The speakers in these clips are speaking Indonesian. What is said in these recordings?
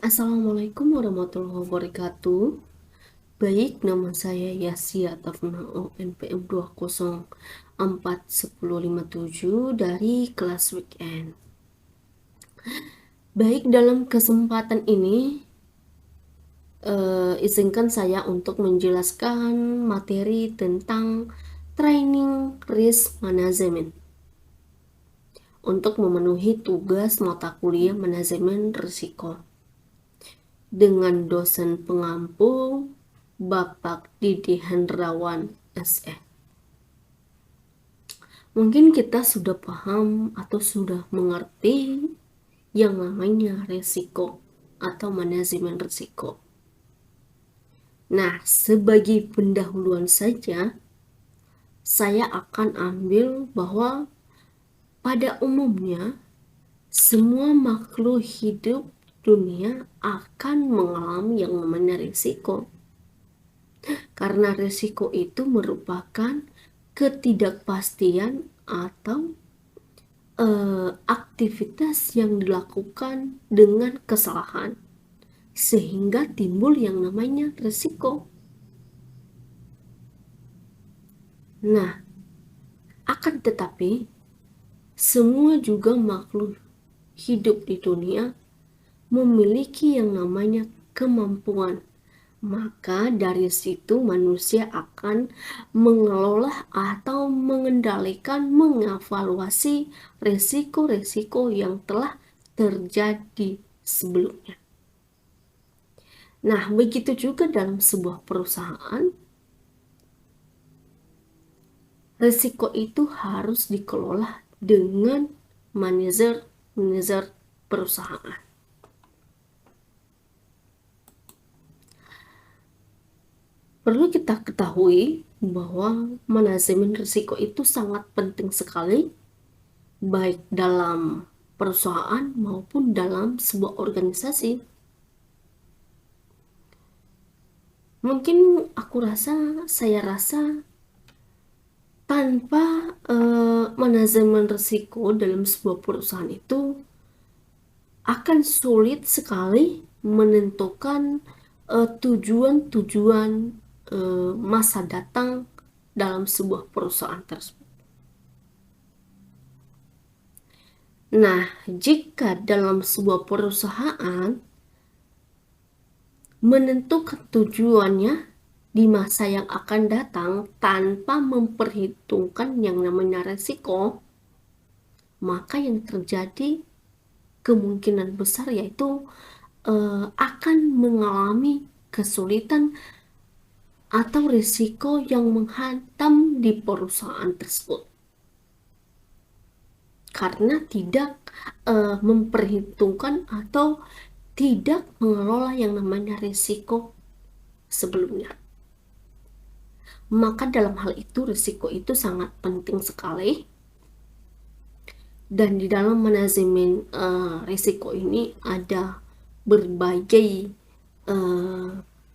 Assalamualaikum warahmatullahi wabarakatuh. Baik, nama saya Yasia Tafnao NPM 2041057 dari kelas weekend. Baik, dalam kesempatan ini izinkan saya untuk menjelaskan materi tentang training risk management untuk memenuhi tugas mata kuliah manajemen risiko dengan dosen pengampu Bapak Didi Hendrawan SE. Mungkin kita sudah paham atau sudah mengerti yang namanya resiko atau manajemen risiko. Nah, sebagai pendahuluan saja, saya akan ambil bahwa pada umumnya semua makhluk hidup dunia akan mengalami yang namanya risiko. Karena risiko itu merupakan ketidakpastian atau aktivitas yang dilakukan dengan kesalahan sehingga timbul yang namanya risiko. Nah, akan tetapi semua juga makhluk hidup di dunia memiliki yang namanya kemampuan. Maka dari situ manusia akan mengelola atau mengendalikan, mengevaluasi risiko-risiko yang telah terjadi sebelumnya. Nah, begitu juga dalam sebuah perusahaan, risiko itu harus dikelola dengan manajer perusahaan. Perlu kita ketahui bahwa manajemen risiko itu sangat penting sekali, baik dalam perusahaan maupun dalam sebuah organisasi. Mungkin saya rasa tanpa manajemen risiko dalam sebuah perusahaan itu akan sulit sekali menentukan tujuan-tujuan masa datang dalam sebuah perusahaan tersebut. Nah, jika dalam sebuah perusahaan menentukan tujuannya di masa yang akan datang tanpa memperhitungkan yang namanya resiko, maka yang terjadi kemungkinan besar yaitu akan mengalami kesulitan atau risiko yang menghantam di perusahaan tersebut karena tidak memperhitungkan atau tidak mengelola yang namanya risiko sebelumnya. Maka dalam hal itu risiko itu sangat penting sekali, dan di dalam manajemen risiko ini ada berbagai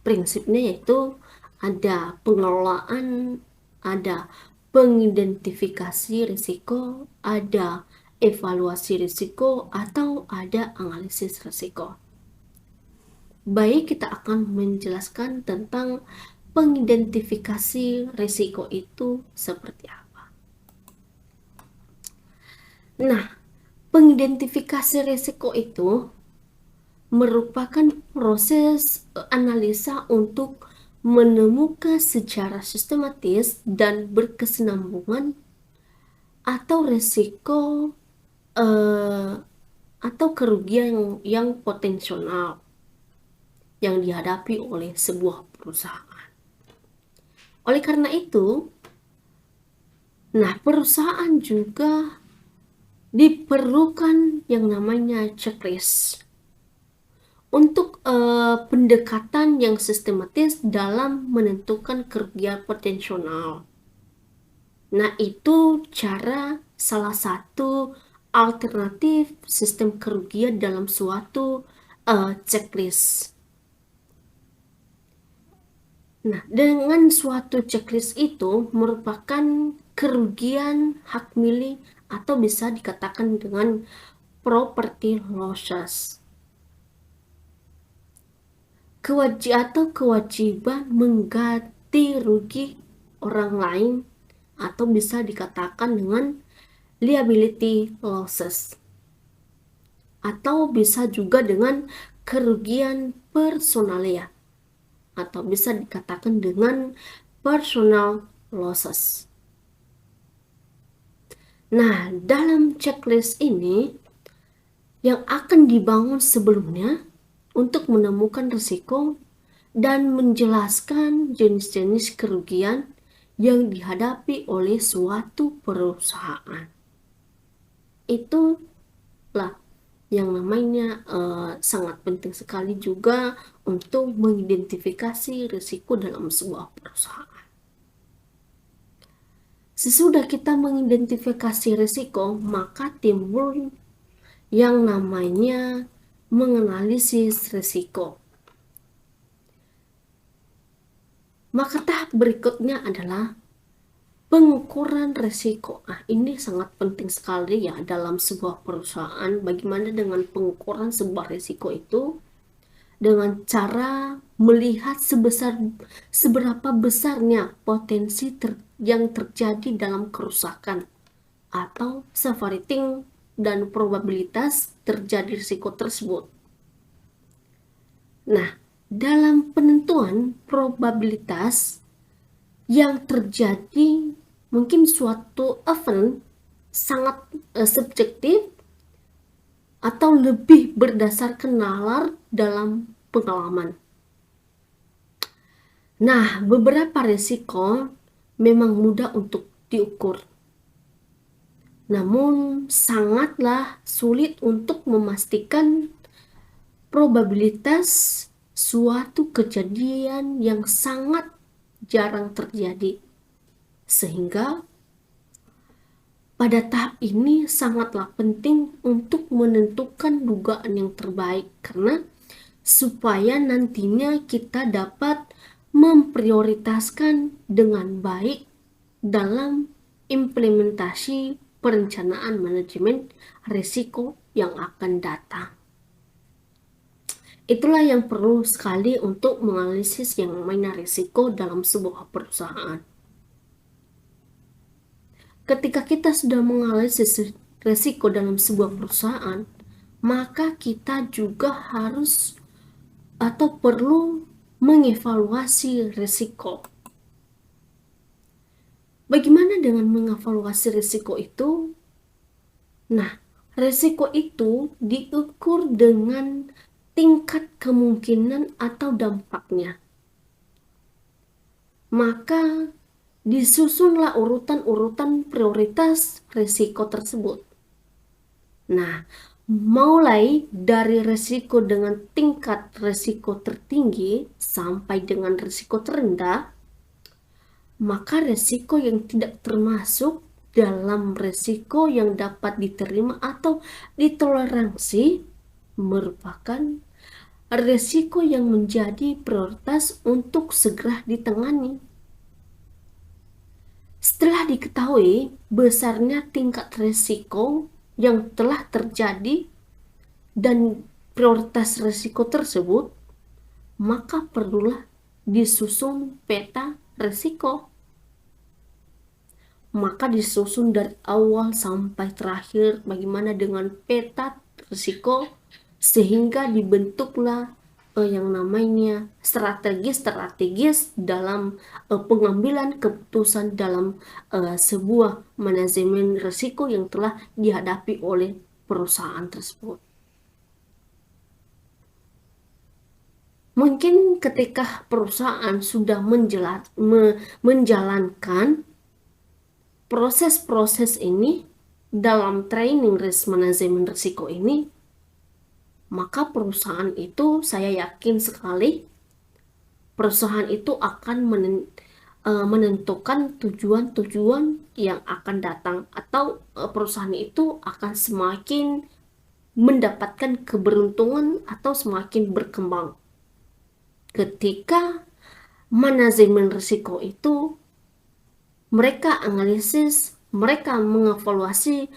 prinsipnya, yaitu ada pengelolaan, ada pengidentifikasi risiko, ada evaluasi risiko, atau ada analisis risiko. Baik, kita akan menjelaskan tentang pengidentifikasi risiko itu seperti apa. Nah, pengidentifikasi risiko itu merupakan proses analisa untuk menemukan secara sistematis dan berkesinambungan atau risiko atau kerugian yang potensial yang dihadapi oleh sebuah perusahaan. Oleh karena itu, perusahaan juga diperlukan yang namanya checklist untuk pendekatan yang sistematis dalam menentukan kerugian potensial. Nah, itu salah satu alternatif sistem kerugian dalam suatu checklist. Nah, dengan suatu checklist itu merupakan kerugian hak milik atau bisa dikatakan dengan property losses. kewajiban mengganti rugi orang lain, atau bisa dikatakan dengan liability losses, atau bisa juga dengan kerugian personalia, atau bisa dikatakan dengan personal losses. Nah, dalam checklist ini yang akan dibangun sebelumnya untuk menemukan risiko dan menjelaskan jenis-jenis kerugian yang dihadapi oleh suatu perusahaan. Itulah yang namanya sangat penting sekali juga untuk mengidentifikasi risiko dalam sebuah perusahaan. Sesudah kita mengidentifikasi risiko, maka timbul yang namanya menganalisis risiko. Maka tahap berikutnya adalah pengukuran risiko. Ini sangat penting sekali ya dalam sebuah perusahaan. Bagaimana dengan pengukuran sebuah risiko itu? Dengan cara melihat seberapa besarnya potensi yang terjadi dalam kerusakan atau severity dan probabilitas terjadi risiko tersebut. Nah, dalam penentuan probabilitas yang terjadi, mungkin suatu event sangat subjektif atau lebih berdasarkan nalar dalam pengalaman. Nah, beberapa risiko memang mudah untuk diukur, namun sangatlah sulit untuk memastikan probabilitas suatu kejadian yang sangat jarang terjadi. Sehingga pada tahap ini sangatlah penting untuk menentukan dugaan yang terbaik, karena supaya nantinya kita dapat memprioritaskan dengan baik dalam implementasi perencanaan manajemen risiko yang akan datang. Itulah yang perlu sekali untuk menganalisis yang namanya risiko dalam sebuah perusahaan. Ketika kita sudah menganalisis risiko dalam sebuah perusahaan, maka kita juga harus atau perlu mengevaluasi risiko. Bagaimana dengan mengevaluasi risiko itu? Nah, risiko itu diukur dengan tingkat kemungkinan atau dampaknya. Maka disusunlah urutan-urutan prioritas risiko tersebut. Nah, mulai dari risiko dengan tingkat risiko tertinggi sampai dengan risiko terendah, maka risiko yang tidak termasuk dalam risiko yang dapat diterima atau ditoleransi merupakan risiko yang menjadi prioritas untuk segera ditangani. Setelah diketahui besarnya tingkat risiko yang telah terjadi dan prioritas risiko tersebut, maka perlulah disusun peta risiko. Maka disusun dari awal sampai terakhir bagaimana dengan peta risiko, sehingga dibentuklah yang namanya strategis dalam pengambilan keputusan dalam sebuah manajemen risiko yang telah dihadapi oleh perusahaan tersebut. Mungkin ketika perusahaan sudah menjalankan proses-proses ini dalam training risk management risiko ini, maka perusahaan itu, saya yakin sekali, perusahaan itu akan menentukan tujuan-tujuan yang akan datang, atau perusahaan itu akan semakin mendapatkan keberuntungan atau semakin berkembang. Ketika manajemen risiko itu mereka analisis, mereka mengevaluasi